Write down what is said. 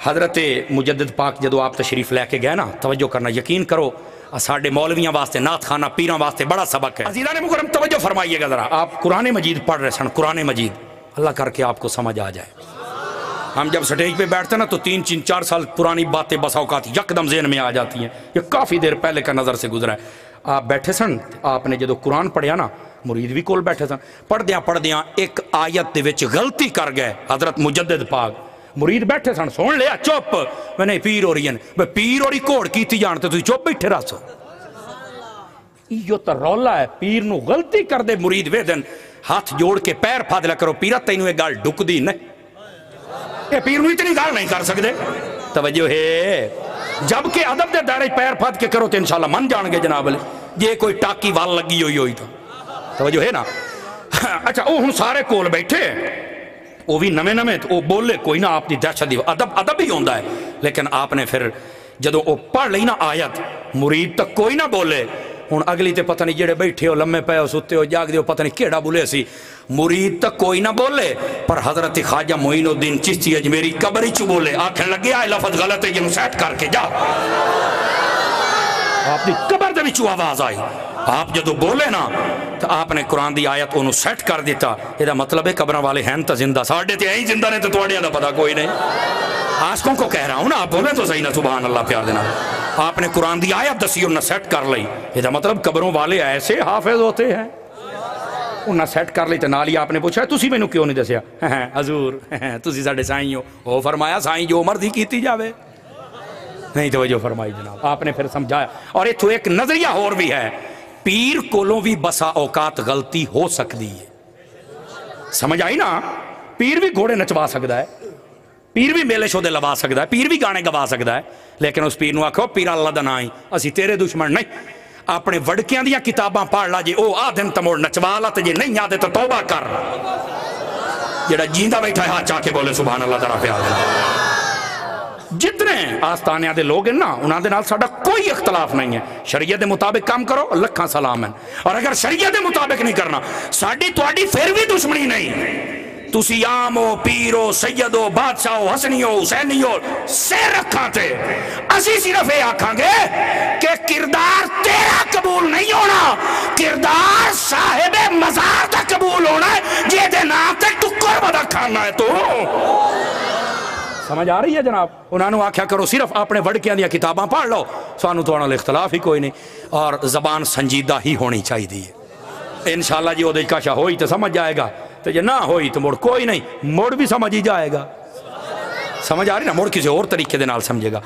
हज़रत मुजद्दिद पाक जदों आप तशरीफ़ लैके गए ना, तवज्जो करना, यकीन करो साढ़े मौलवियों वास्ते, नात खाना पीर वास्ते बड़ा सबक है। अज़ीज़ान मुकर्रम तवज्जो फरमाइएगा ज़रा, आप कुरान मजीद पढ़ रहे सन, कुरान मजीद, अल्लाह करके आपको समझ आ जाए। हम जब स्टेज पे बैठते ना तो 3-4 साल पुरानी बातें बसा औकात यकदम ज़हन में आ जाती हैं, ये काफ़ी देर पहले का नज़र से गुजरा है। आप बैठे सन, आपने जो कुरान पढ़िया ना, मुरीद भी कोल बैठे सन, पढ़द्या एक आयत दे विच गलती कर गए हज़रत मुजद्दिद पाक, मुरीद बैठे सन, सुन लिया, चुप, मैंने पीर हो रही है, पीर और घोड़ की जानते, तुम चुप बैठे रहो। यो तो रौला है, पीर नू गलती कर दे मुरीद वे दिन हाथ जोड़ के पैर फाद लिया करो, पीरा तेनू ये गल ढुकदी नहीं, ये पीर नू इतनी गल नहीं कर सकते। तवज्जो है, जबकि अदब के दायरे पैर फाद के करो तो इंशाल्लाह मन जाएंगे जनाब वाले, जे कोई टाकी वाल लगी हुई तो तवज्जो है ना। अच्छा, वो हुण सारे कोल बैठे, वो भी नवे नवे, वो बोले कोई ना, आपकी दहशत दी अदब अदब ही होता है, लेकिन आपने फिर जदों वो पढ़ ली ना आयत, मुरीद तक कोई ना बोले, हुण अगली तो पता नहीं जेड़े बैठे हो, लम्मे पे हो, सुते हो, जागदे हो, पता नहीं केड़ा बोले सी, मुरीद तक कोई ना बोले, पर हजरत ख्वाजा मोइनुद्दीन चिश्ती अजमेरी कब्र च बोले, आखन लगे आ लफज गलत है, जिन्हों सेट करके जा, आपकी कब्र दे विचों आवाज आई, आप जो बोले ना तो आपने कुरान की आयत उन्होंने सैट कर दिता, यदा मतलब है कब्र वाले हैं तो जिंदा, साढ़े तो यही जिंदा ने, तो थोड़े का पता कोई नहीं, आशकों को कह रहा हूँ ना, आप बोले तो सही ना, सुभान अल्लाह प्यार देना, आपने कुरान की आयत दसी, उन्हें सेट कर ली, यदा मतलब कब्रों वाले ऐसे हाफिज होते हैं, उन्हें सेट कर ली, तो नाल ही आपने पूछा तुसी मैनू क्यों नहीं दसिया, हजूर तुसी साडे साईं हो, वो फरमाया साईं जो मर्जी की जावे, नहीं तो जो फरमाई जनाब, आपने फिर समझाया। और इथों एक नजरिया होर भी है, पीर कोलों भी बसा औकात गलती हो सकती है, समझ आई ना, पीर भी घोड़े नचवा सकता है, पीर भी मेले शोदे लवा सकता है, पीर भी गाने गवा सकता है, लेकिन उस पीर नूं आखो पीर अल्लाह दा नां ही, असीं तेरे दुश्मन नहीं, अपने वड़कियां दियां किताबां पढ़ ला, जे ओ आदन तो मोड़ नचवा ला, जे नहीं आदे तो तौबा कर, जेड़ा जींदा बैठा है हाथ चाके बोले सुभान अल्लाह तेरा प्यार देना। जितने आस्थानिया के लोग हैं ना, उन्होंने नाल साडा कोई इख्तलाफ नहीं है, शरीयत के मुताबिक काम करो, लखा सलाम है, और अगर शरीयत के मुताबिक नहीं करना, साडी तुहाडी फिर भी दुश्मनी नहीं, तुसी आम हो, पीर हो, सैयद हो, बादशाह हो, हसनी हो, हुसैनी हो, सिर रखा थे, असी सिर्फ ये आखांगे कि किरदार तेरा कबूल नहीं होना, किरदार साहिबे मज़ार का कबूल होना है, जेदे नाम ते टुक्कर बदा खाना है। तो समझ आ रही है जनाब, उन्होंने आख्या करो सिर्फ अपने वड़कियां दी किताबां पढ़ लो, सानू तो नाल इख्तलाफ ही कोई नहीं, और जबान संजीदा ही होनी चाहिए, इंशाअल्लाह जी ओदे काशा होई तो समझ जाएगा, तो जे ना होई तो मुड़ कोई नहीं, मुड़ भी समझ ही जाएगा, समझ आ रही ना, मुड़ किसी और तरीके दे नाल समझेगा।